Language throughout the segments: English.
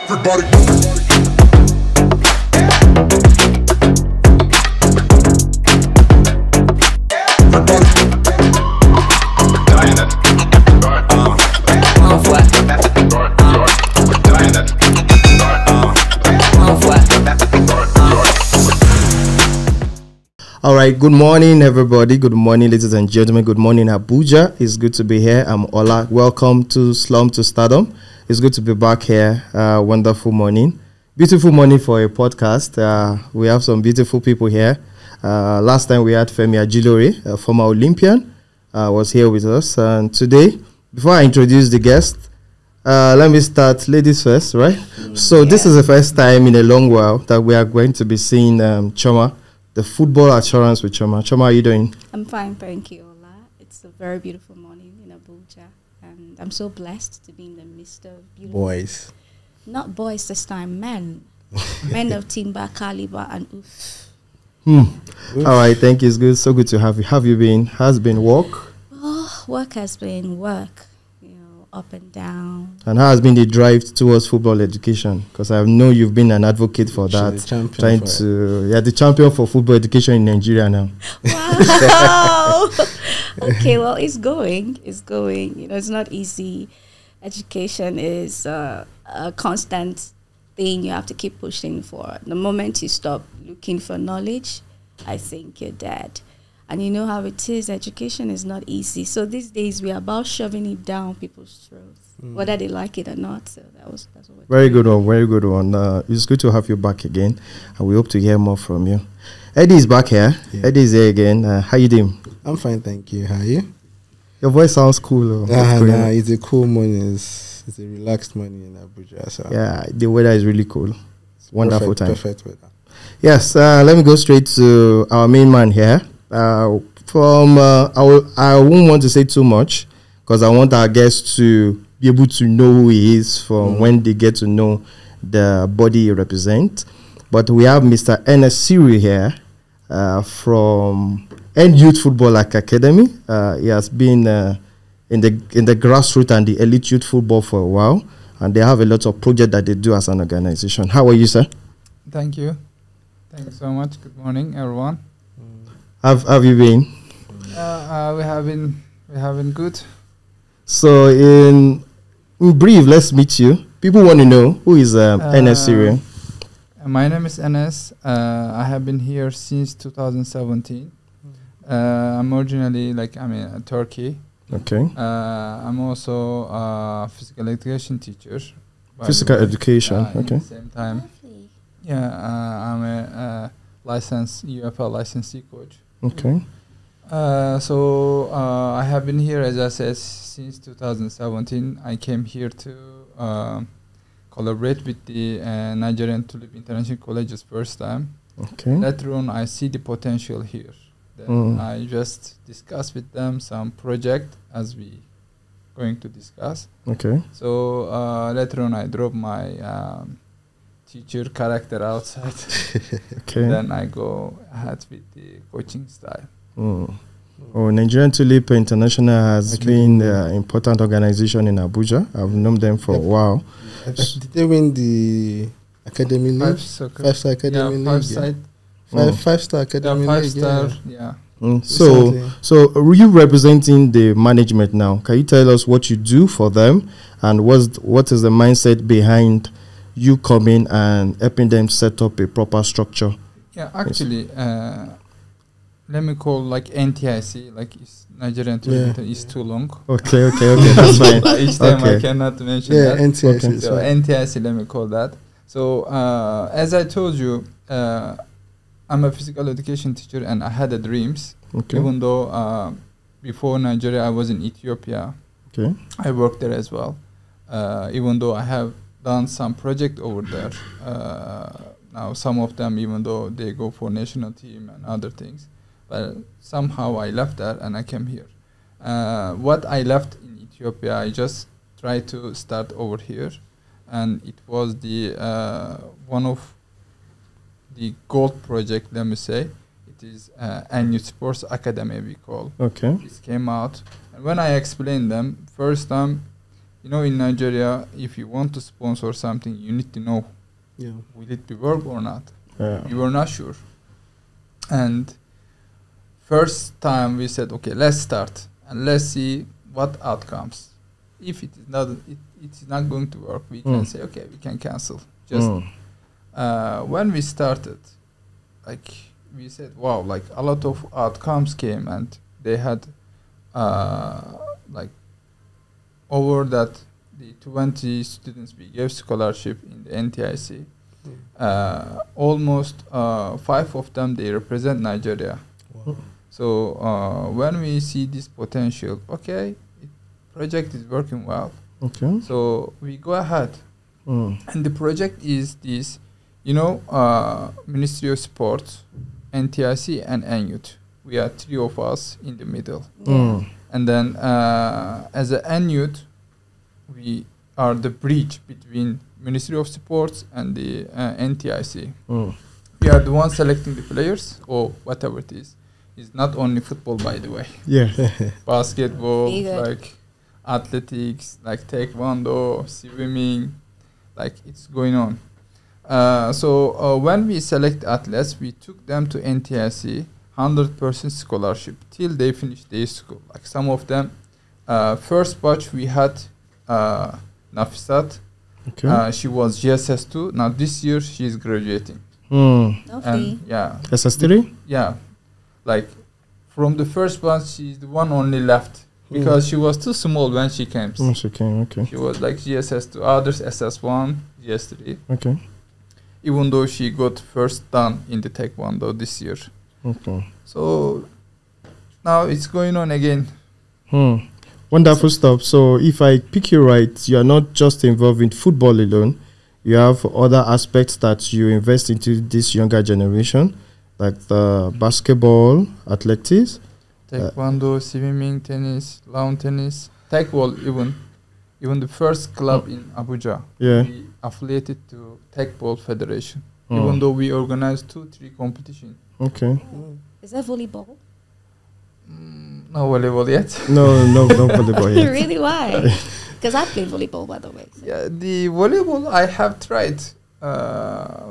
All right, good morning, everybody. Good morning, ladies and gentlemen. Good morning, Abuja. It's good to be here. I'm Ola. Welcome to Slum to Stardom. It's good to be back here. Wonderful morning. Beautiful morning for a podcast. We have some beautiful people here. Last time we had Femi Ajilore, a former Olympian, was here with us. And today, before I introduce the guest, let me start ladies first, right? So this is the first time in a long while that we are going to be seeing Choma, the football assurance with Choma. Choma, how are you doing? I'm fine, thank you, Ola. It's a very beautiful morning in Abuja, and I'm so blessed to be in the midst of beautiful boys. Not boys this time, men. Men of timber, caliber, and oof. All right, thank you. It's good. So good to have you. Have you been? Has been work? Oh, work has been work. Up and down. And how has been the drive towards football education? Because I know you've been an advocate for that. The champion for football education in Nigeria now. Wow. Okay, well, it's going. It's going. It's not easy. Education is a constant thing you have to keep pushing for. The moment you stop looking for knowledge, I think you're dead. And you know how it is, education is not easy. So these days we are about shoving it down people's throats, whether they like it or not. So that's what we're very doing. Good one, very good one. It's good to have you back again, and we hope to hear more from you. Eddie is back here. Yeah. Eddie is here again. How you doing? I'm fine, thank you. How are you? Your voice sounds cool. It's a cool morning. It's a relaxed morning in Abuja. So yeah, the weather is really cool. It's wonderful time. Perfect weather. Yes, let me go straight to our main man here. I won't want to say too much because I want our guests to be able to know who he is from when they get to know the body he represents. But we have Mr. Enes Cyil here from End Youth Football Academy. He has been in the grassroots and the elite youth football for a while, and they have a lot of projects that they do as an organization. How are you, sir? Thank you. Thank you so much. Good morning, everyone. Have you been? We have been good. So in brief, let's meet you. People want to know who is Enes Cyil. My name is Enes. I have been here since 2017. I'm originally Turkey. Okay. I'm also a physical education teacher. Physical education. Okay. At the same time. Lovely. Yeah, I'm a licensed UFL licensee coach. Okay. So I have been here, as I said, since 2017. I came here to collaborate with the Nigerian Tulip International Colleges first time. Okay. Later on, I see the potential here. Then I just discuss with them some project as we going to discuss. Okay. So later on, I drop my teacher character outside. Okay. Then I go ahead with the coaching style. Nigerian Tulip International has been an important organization in Abuja. I've known them for a while. Did they win the Academy League? Five-star Academy League. Five-star Academy League. Five-star, yeah. So are you representing the management now? Can you tell us what you do for them and what is the mindset behind you coming and helping them set up a proper structure? Yeah, actually, let me call NTIC, it's Nigerian Tulip is too long. Okay, that's fine. Each time I cannot mention that. NTIC. Okay. So NTIC, let me call that. So as I told you, I'm a physical education teacher and I had dreams. Okay. Even though before Nigeria I was in Ethiopia. Okay. I worked there as well. Even though I have done some project over there. Now some of them, even though they go for national team and other things, but somehow I left there and I came here. What I left in Ethiopia, I just tried to start over here, and it was the one of the gold project. Let me say, it is Annual Sports Academy we call. Okay. This came out, and when I explained them first time, you know, in Nigeria, if you want to sponsor something, you need to know, will it be work or not? We were not sure. And first time we said, okay, let's start and let's see what outcomes. If it is not going to work, we can say, okay, we can cancel. Just when we started, like we said, wow, like a lot of outcomes came, and they had like over that the 20 students we gave scholarship in the NTIC. Almost 5 of them, they represent Nigeria. Wow. So when we see this potential, okay, project is working well. Okay. So we go ahead, and the project is this, you know, Ministry of Sports, NTIC, and NYouth. We are 3 of us in the middle, and then as a NYouth, we are the bridge between Ministry of Sports and the NTIC. We are the ones selecting the players or whatever it is. It's not only football, by the way. Yeah. Basketball, like athletics, like taekwondo, swimming, like it's going on. So when we select athletes, we took them to NTIC, 100% scholarship till they finish their school. Like some of them, first batch we had Nafisat. Okay. She was GSS2. Now this year she is graduating. Lovely. And SS3? Yeah, like from the first one, she's the one only left because she was too small when she came. She came. Okay. She was like GSS2, others SS1, GS3. Okay. Even though she got first done in the taekwondo this year. Okay. So now it's going on again. Wonderful stuff. So if I pick you right, you are not just involved in football alone. You have other aspects that you invest into this younger generation, like the basketball, athletics, Taekwondo, swimming, tennis, lawn tennis, taekwondo. Even the first club in Abuja, we affiliated to Taekball Federation. Even though we organized 2-3 competitions. Okay. Is that volleyball? No volleyball yet. No volleyball yet. Really? Why? Because I play volleyball, by the way. So. Yeah, the volleyball I have tried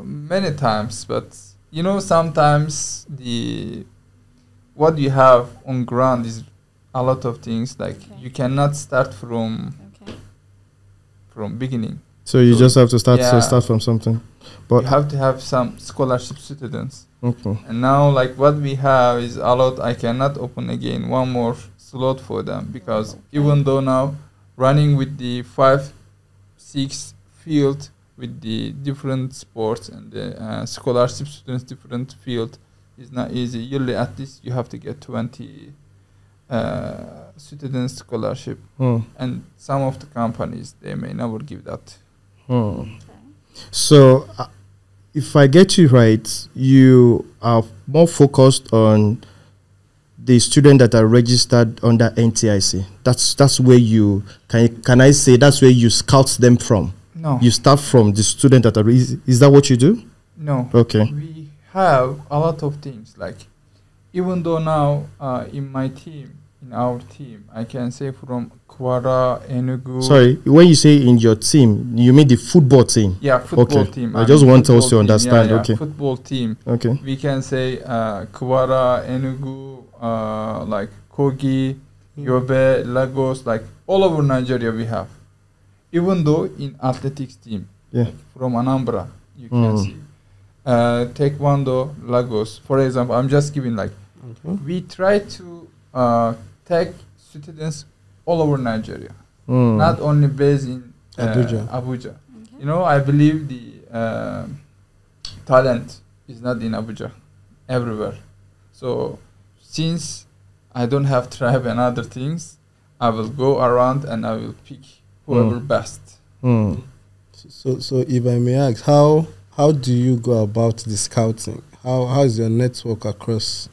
many times, but you know, sometimes what you have on ground is a lot of things. Like you cannot start from beginning. So you just have to start from something. But you have to have some scholarship students. Okay. And now, like what we have is a lot. I cannot open again one more slot for them because even though now running with the 5-6 field with the different sports and the scholarship students different field is not easy. Usually at least you have to get 20 students scholarship, and some of the companies they may never give that. So if I get you right, you are more focused on the students that are registered under NTIC. That's where you can I say that's where you scout them from? No. You start from the student that are is that what you do? No. Okay. We have a lot of things, like even though now in our team, I can say from Kwara, Enugu. Sorry, when you say in your team, you mean the football team? Yeah, football team. I just want us to understand. Okay. Football team. Okay. We can say Kwara, Enugu, like Kogi, Yobe, Lagos, like all over Nigeria we have. Even though in athletics team, like from Anambra, you can see. Taekwondo, Lagos. For example, I'm just giving like, we try to take students all over Nigeria, not only based in Abuja. Okay. You know, I believe the talent is not in Abuja, everywhere. So since I don't have tribe and other things, I will go around and I will pick whoever best. So if I may ask, how do you go about the scouting? How is your network across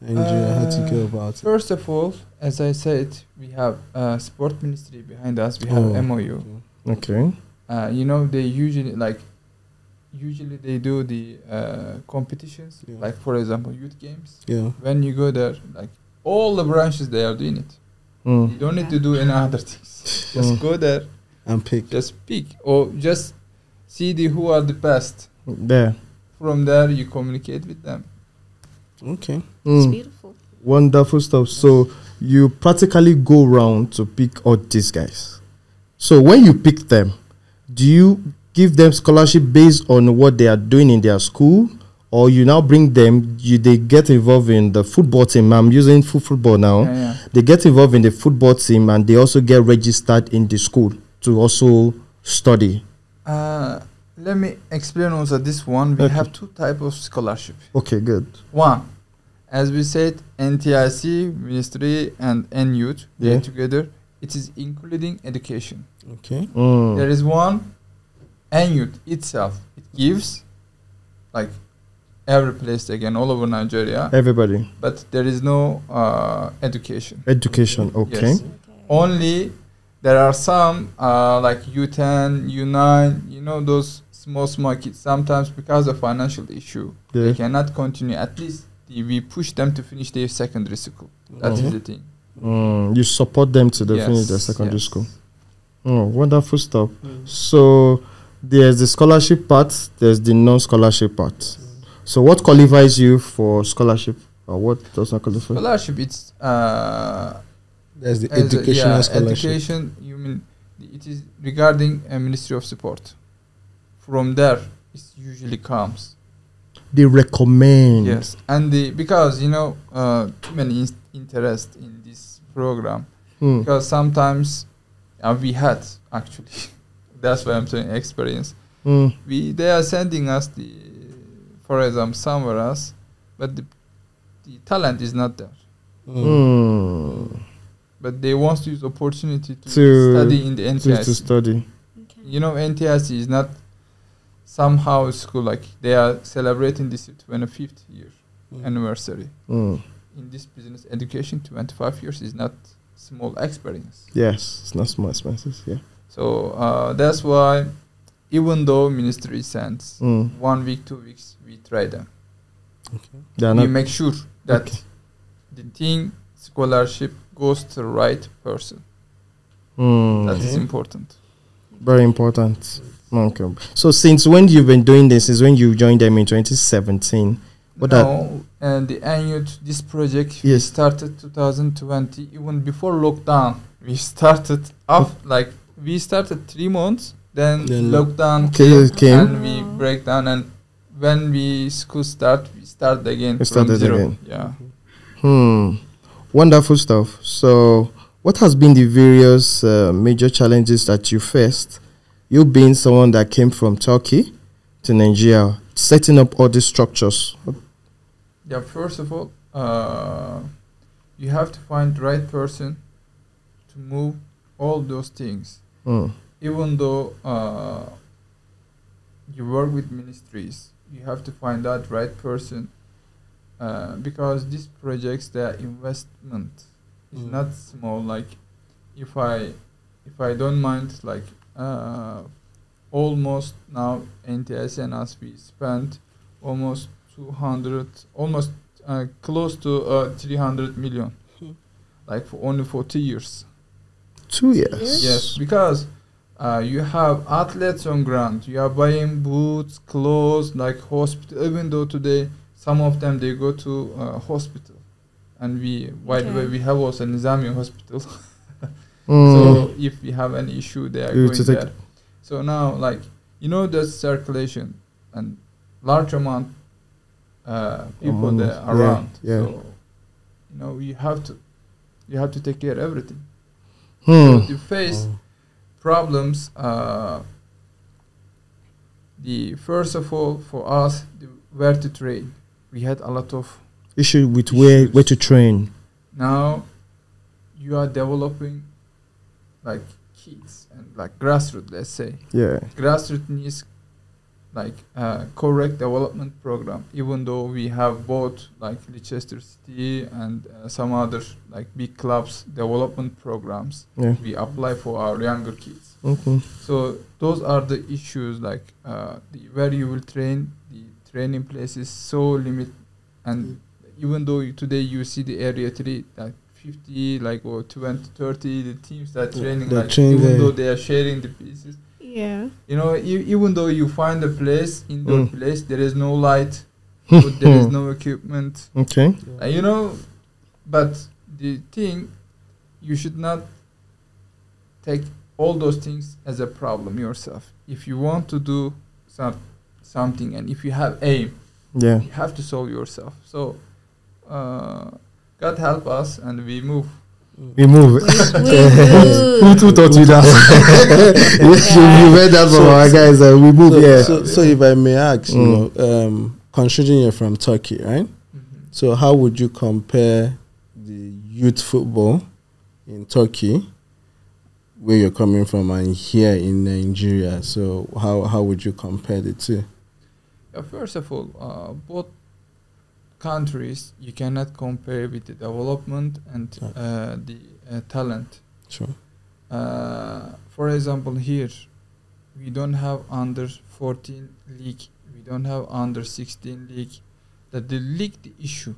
Nigeria? How do you go about it? First of all, as I said, we have sport ministry behind us. We have MOU. Okay. You know, they usually they do the competitions. Like for example, youth games. Yeah. When you go there, like all the branches, they are doing it. You don't need to do any other things. Just go there, And pick. just pick, or just see who are the best. There. From there, you communicate with them. Okay. It's beautiful. Wonderful stuff. So you practically go around to pick all these guys. So when you pick them, do you give them scholarship based on what they are doing in their school, or you now bring them? They get involved in the football team. I'm using football now. Yeah. They get involved in the football team, and they also get registered in the school to also study. Let me explain also this one. We Okay. have two types of scholarship. Okay, good. One, as we said, NTIC, Ministry, and NYouth, Yeah. together. It is including education. Okay. There is one, NYouth itself. It gives, like, every place again, all over Nigeria. Everybody. But there is no education. Education. Okay. Yes. Only there are some like U10, U9, those small kids. Sometimes because of financial issue, Yeah. they cannot continue. At least we push them to finish their secondary school. That is the thing. You support them to finish their Yes, secondary yes. school. Oh, wonderful stuff. So there's the scholarship part, there's the non-scholarship part. So what qualifies you for scholarship, or what does not qualify? Scholarship, it's There's the as a- educational scholarship. education. You mean it is regarding a Ministry of Support. From there, it usually comes. They recommend. Yes, and because too many interest in this program. Because sometimes we had actually, that's why I'm saying experience. They are sending us for example, somewhere else, but the talent is not there. But they want to use opportunity to study in the NTIC. To study. Okay. NTIC is not somehow school like they are celebrating this 25th year anniversary. In this business education, 25 years is not small experience. Yes, it's not small expenses. Yeah. So that's why, even though ministry sends 1 week, 2 weeks, we try them. They are We not. make sure that the thing scholarship goes to the right person. That is important. Very important. Okay. So since when you've been doing this? Since when you joined them in 2017? And the NYouth, this project we Yes. started 2020. Even before lockdown, we started we started 3 months. Then lockdown came. and we break down. And when we school start, we start again We from started zero. again. Yeah. Wonderful stuff. So, what has been the various major challenges that you faced? You being someone that came from Turkey to Nigeria, setting up all these structures. Yeah. First of all, you have to find the right person to move all those things. Even though you work with ministries, you have to find that right person. Because these projects, their investment is not small. Like if I don't mind, like almost now NTS and us, we spent almost 200, almost close to 300 million, like for only 40 years. 2 years. Yes, because you have athletes on ground. You are buying boots, clothes, like hospital. Even though today some of them they go to hospital, and by the way, we have also Nizami hospital. So if we have an issue, they are going there. So now, like the circulation and large amount people there around. Yeah. So you have to take care of everything. So to face problems, the first of all for us, where to train. We had a lot of issue with where to train. Now you are developing like kids and like grassroots, let's say. Yeah. Grassroots needs like correct development program. Even though we have both like Leicester City and some other like big clubs development programs, we apply for our younger kids. So those are the issues, like where you will train. The training place is so limited, and even though today you see the area 3, like 50, like, or 20, 30, the teams that training, They're like, trained even there. though they are sharing the pieces. Yeah. You know, even though you find a place, indoor place, there is no light, but there is no equipment. Okay. You know, but the thing, you should not take all those things as a problem yourself. If you want to do something, and if you have aim, Yeah. you have to solve yourself. So, God help us, and we move. We move. Who taught you that? You read that from our guys. We move. So if I may ask, you know, considering you're from Turkey, right? So how would you compare the youth football in Turkey, where you're coming from, and here in Nigeria? So how would you compare the two? First of all, both countries, you cannot compare with the development and the talent. Sure. For example, here we don't have under 14 league, we don't have under 16 league. That the league, the issue,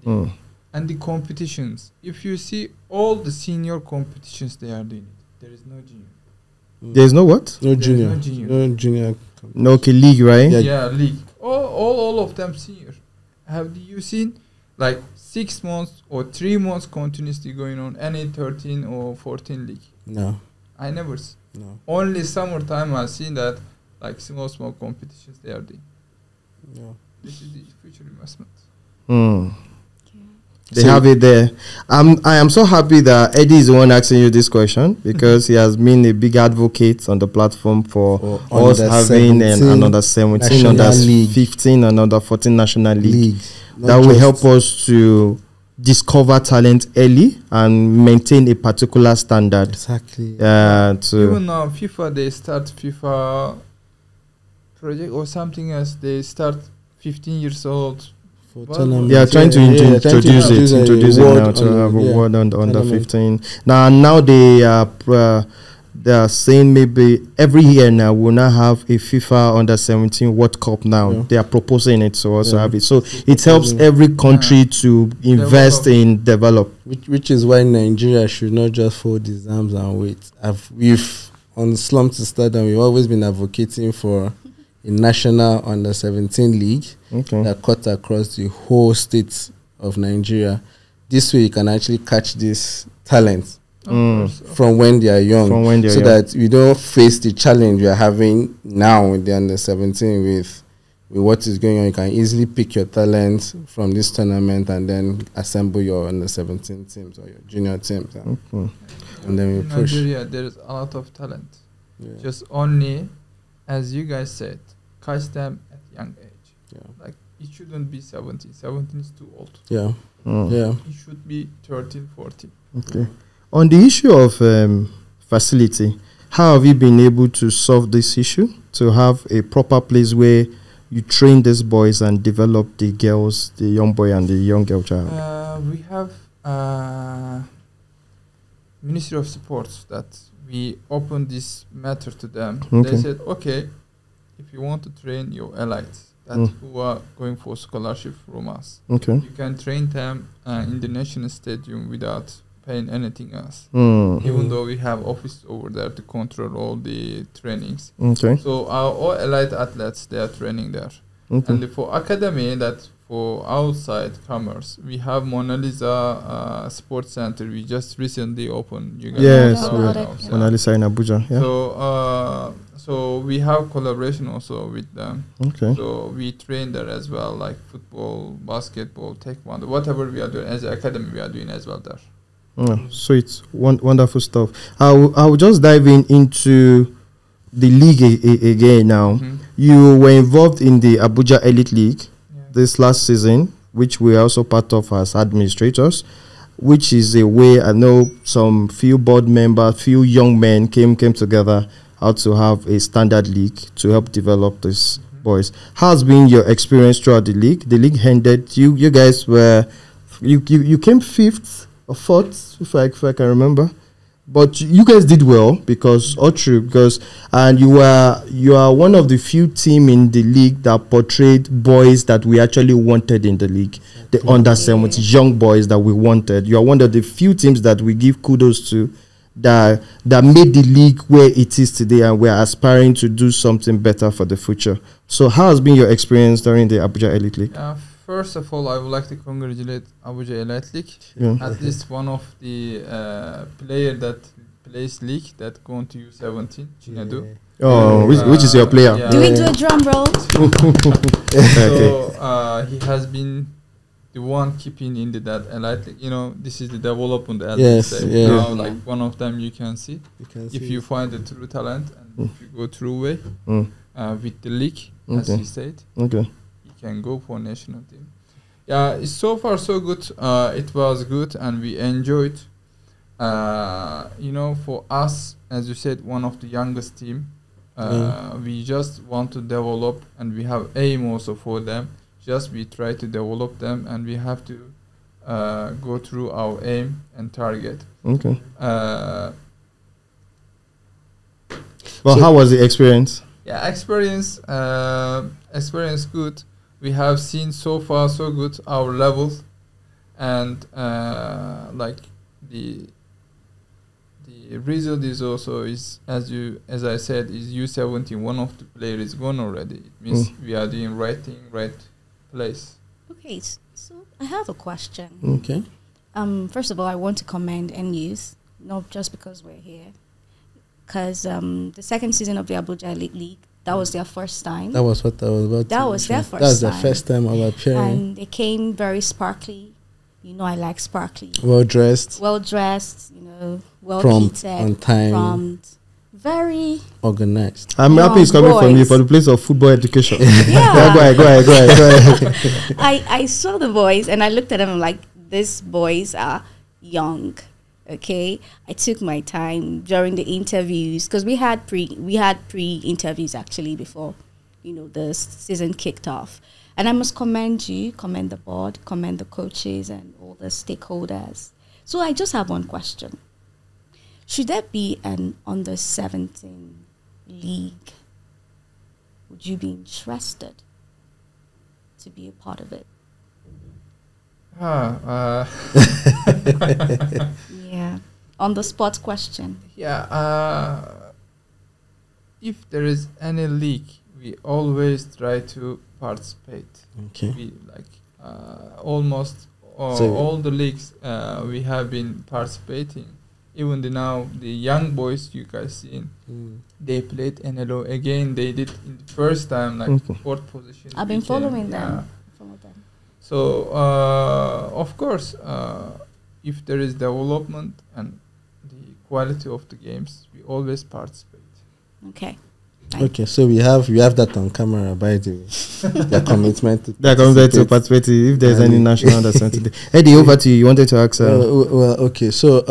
and the competitions. If you see all the senior competitions, they are doing it. There is no junior. There's no what? No junior. no junior. No junior. No, okay, league, right? Yeah, league. All of them senior. Have you seen like 6 months or 3 months continuously going on any 13 or 14 league? No. I never see. No. Only summertime I seen that, like small competitions they are doing. No. This is the future investment. They have it there. I am so happy that Eddie is the one asking you this question, because he has been a big advocate on the platform for us having an under 17, under 15, and under 14 national league. That will help us to discover talent early and maintain a particular standard. Exactly. Even now, FIFA, they start FIFA project or something else. They start 15 years old. Yeah, trying to introduce it now to have a word under 15. Now they are saying maybe every year now we'll now have a FIFA under 17 World Cup now. They are proposing it to also have it. So it helps every country to invest in develop. Which is why Nigeria should not just fold his arms and wait. We've on Slum to Stardom, we've always been advocating for a national under 17 league that cut across the whole state of Nigeria. This way you can actually catch this talent from when they are young, so that we don't face the challenge we are having now with the under 17 with what is going on. You can easily pick your talent from this tournament and then assemble your under 17 teams or your junior teams, and then we push. In Nigeria, there is a lot of talent. Just only, as you guys said, catch them at young age. Like, it shouldn't be 17. 17 is too old. It should be 13, 14. Okay. On the issue of facility, how have you been able to solve this issue, to have a proper place where you train these boys and develop the girls, the young boy and the young girl child? We have Ministry of Sports that we opened this matter to them. They said, okay, if you want to train your elites who are going for scholarship from us, you can train them in the national stadium without paying anything else. Even though we have office over there to control all the trainings. So our all elite athletes, they are training there. And for academy, that for outside commerce, we have Mona Lisa Sports Center. We just recently opened. You guys Mona Lisa in Abuja. So we have collaboration also with them. So we train there as well, like football, basketball, taekwondo, whatever we are doing as an academy, we are doing as well there. So it's wonderful stuff. I will just dive into the league again now. You were involved in the Abuja Elite League this last season, which we are also part of as administrators, which is a way I know some few board members, few young men came together how to have a standard league to help develop these boys. How has been your experience throughout the league? The league ended. You guys were you came 5th or 4th, if I can remember. but you guys did well because all true because and you are one of the few team in the league that portrayed boys that we actually wanted in the league, the under 17 young boys that we wanted. You are one of the few teams that we give kudos to that made the league where it is today, and we're aspiring to do something better for the future. So how has been your experience during the Abuja Elite League? First of all, I would like to congratulate Abuja Elite League. At least one of the player that plays league that gone to U17, Chinadu. Oh, which is your player? Yeah. Do we do a drum roll? So he has been the one keeping in that elite league. You know, this is the development. Now, like one of them you can see. If you find the true talent and if you go through way with the league, as he said. Okay. Can go for national team. Yeah, so far so good. It was good and we enjoyed. You know, for us, as you said, one of the youngest team. We just want to develop, and we have aim also for them. Just we try to develop them, and we have to go through our aim and target. Okay. Well, so how was the experience? Yeah, experience good. We have seen so far so good our levels, and like the result is also is as I said is U17. One of the players is gone already. It means we are doing right thing, right place. Okay, so I have a question. Okay. First of all, I want to commend Enes, not just because we're here, because the second season of the Abuja Elite League. That was their first time. That was what I was about to That was their first time. That was the first time of appearing. And they came very sparkly. You know, I like sparkly. Well dressed. Well dressed, you know, well prompt, treated. on time. Prompt. Very organized. I'm happy it's coming from you for the place of football education. Yeah. Go ahead. I saw the boys and I looked at them and like, these boys are young. Okay, I took my time during the interviews because we had pre interviews actually before, you know, the season kicked off. And I must commend you, commend the board, commend the coaches and all the stakeholders. So I just have one question: should there be an under-17 league? Would you be interested to be a part of it? Yeah, on the spot question. Yeah, if there is any league, we always try to participate. Okay. We like almost all the leagues we have been participating. Even now the young boys you guys seen, they played NLO again. They did in the first time like fourth position. I've been following them. So of course, if there is development and the quality of the games, we always participate. Okay. Okay, so we have that on camera, by the way. Their commitment to participate if there's any national under 17. Eddie, over to you. You wanted to ask. Well, okay. So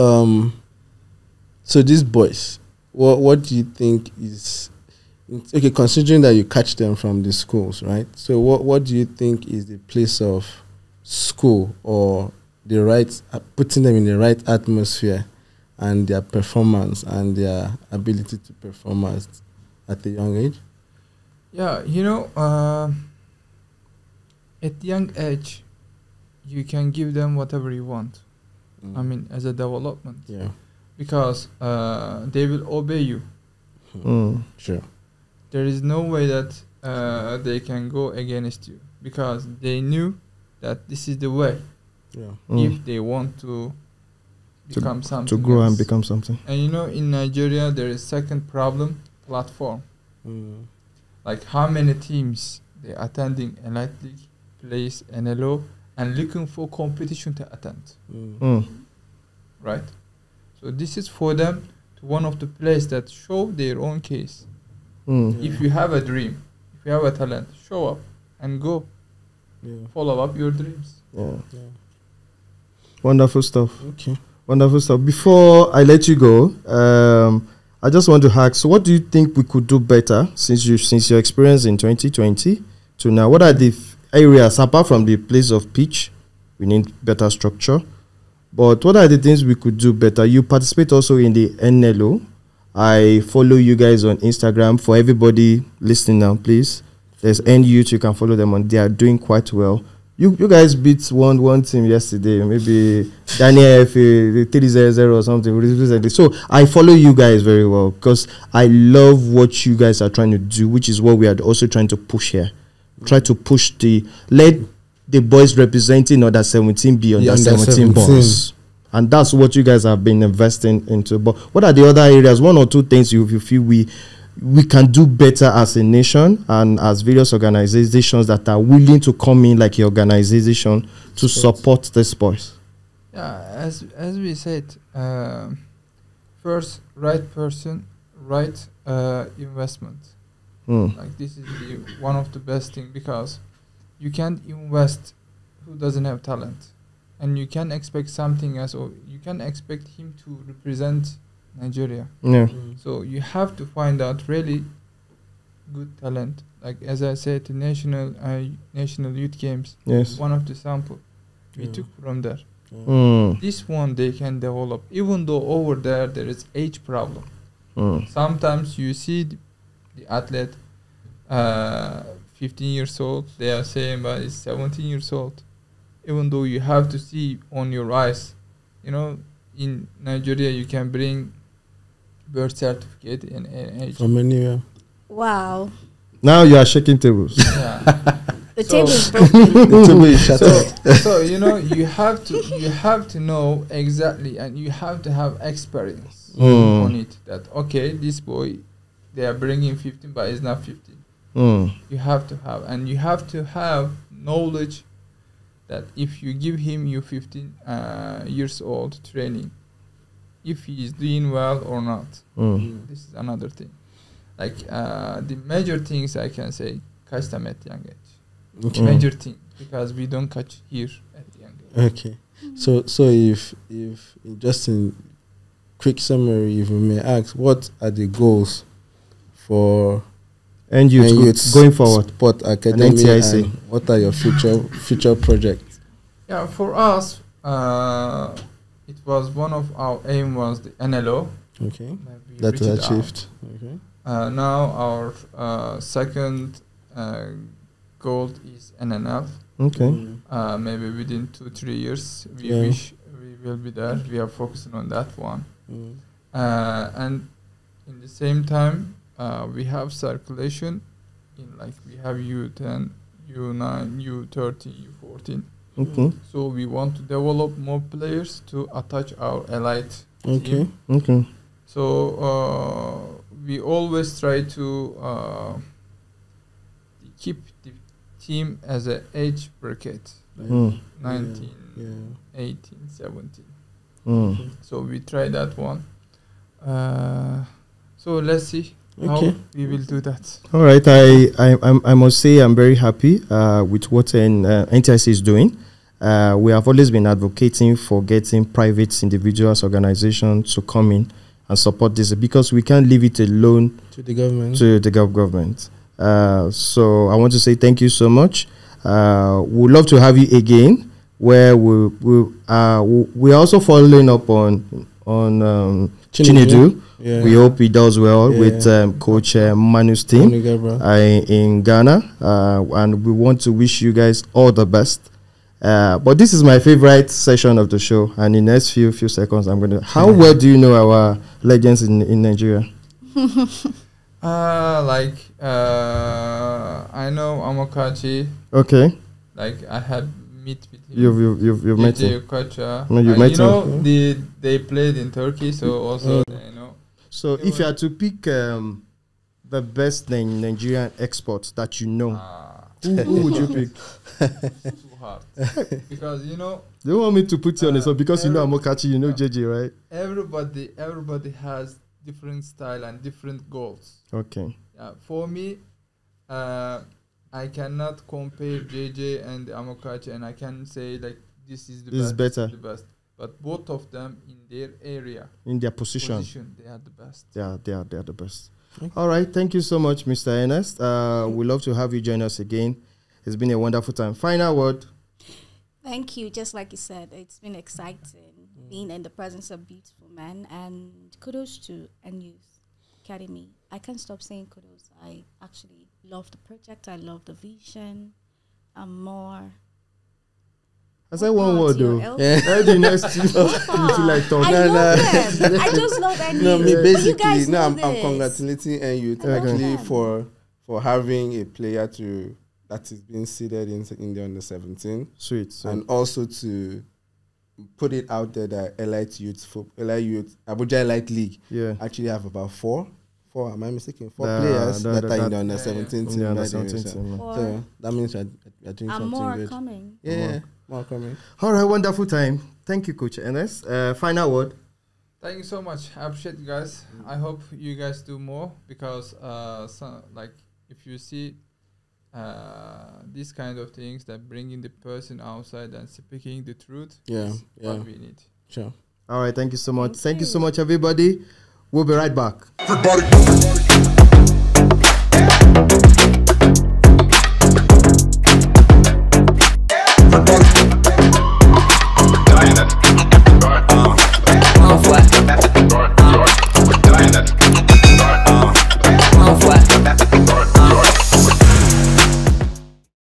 so these boys, what do you think is okay? Considering that you catch them from the schools, right? So what do you think is the place of school or the right putting them in the right atmosphere and their performance and their ability to perform at a young age? Yeah, you know, at young age, you can give them whatever you want. I mean, as a development. Yeah. Because they will obey you. Sure. There is no way that they can go against you because they knew that this is the way. Yeah. If they want to become something, to grow else. and become something. And you know, in Nigeria, there is second problem: platform. Like how many teams they attending Elite League, plays NLO, and looking for competition to attend. Right. So this is for them to one of the places that show their own case. If you have a dream, if you have a talent, show up and go. Follow up your dreams. Wonderful stuff. Okay. Wonderful stuff. Before I let you go, I just want to ask, so what do you think we could do better since your experience in 2020 to now? What are the areas, apart from the place of pitch, we need better structure, But what are the things we could do better? You participate also in the NLO. I follow you guys on Instagram. For everybody listening now, please, there's NYouth. You can follow them on. They are doing quite well. You guys beat one team yesterday, maybe Daniel F 3-0 or something. So I follow you guys very well because I love what you guys are trying to do, which is what we are also trying to push here. Try to push let the boys representing under 17 be under 17 boys. And that's what you guys have been investing into. But what are the other areas? One or two things you feel we can do better as a nation and as various organizations that are willing to come in like your organization to support the sports? Yeah, as we said, first, right person, right investment. Like this is one of the best thing, because you can't invest who doesn't have talent, and you can expect something else, or you can expect him to represent Nigeria. Yeah. So you have to find out really good talent. Like as I said, the national youth games. Yes. One of the sample we took from there. This one they can develop, even though over there is age problem. Sometimes you see the athlete 15 years old, they are saying but it's 17 years old, even though you have to see on your eyes. In Nigeria you can bring birth certificate and age from anywhere. Wow. Now you are shaking tables. Yeah. The table is broken. The table is shattered. So you have to know exactly, and you have to have experience on it, that okay, this boy, they are bringing 15 but it's not 15. You have to have knowledge that if you give him your 15 years old training, if he is doing well or not. This is another thing. Like the major things I can say, catch them at young age. Okay. Major thing, because we don't catch here at young age. Okay. So if just in quick summary, if we may ask, what are the goals for NYouth going forward? Sport Academy, and what are your future projects? Yeah, for us, it was one of our aim was the NLO. Okay, that was achieved. Okay. Now our second goal is NNL. Okay. Maybe within 2-3 years, we wish we will be there. We are focusing on that one. And in the same time, we have circulation in, like, we have U10, U9, U13, U14. Okay. So we want to develop more players to attach our elite team. Okay. So we always try to keep the team as an age bracket, like 19, 18, 17. So we try that one. So let's see how we will do that. All right. I must say I'm very happy with what NTIC is doing. We have always been advocating for getting private individuals, organizations to come in and support this, because we can't leave it alone to the government. So I want to say thank you so much. We'd love to have you again, where we are also following up on Chinedu. Yeah. We hope he does well with Coach Manu's team in Ghana, and we want to wish you guys all the best. But this is my favorite session of the show, and in the next few seconds, I'm gonna. How well do you know our legends in Nigeria? I know Amokachi. Okay. Like I had met with him. You've met him. They played in Turkey, so also they know. So if you had to pick the best Nigerian exports that you know, who would you pick? Too hard, because you don't want me to put you on this one, because you know Amokachi, you know JJ, right? Everybody has different style and different goals. Okay. For me, I cannot compare JJ and Amokachi, and I can say like this is the best. But both of them in their area, in their position, they are the best. They are the best. Okay. All right. Thank you so much, Mr. Enes. We'd love to have you join us again. It's been a wonderful time. Final word. Thank you. Just like you said, it's been exciting. being in the presence of beautiful men. And kudos to Youth Academy. I can't stop saying kudos. I actually love the project. I love the vision. I'm more. I said one word though. Yeah. The next you like talk. I love them. I just love Youth. No, me basically, no, I'm congratulating Youth actually for having a player that is being seeded in the under 17. Sweet. And also to put it out there that Elite Youth, Abuja Elite League, actually have about four. Am I mistaken? Four players that are in the under 17 team. So that means you're doing something more good. Coming. Yeah, more coming. All right, wonderful time. Thank you, Coach Enes. Final word. Thank you so much. I appreciate you guys. I hope you guys do more because, if you see these kind of things that bringing the person outside and speaking the truth, is what we need. Sure. All right, thank you so much. Thank you so much, everybody. We'll be right back. Everybody.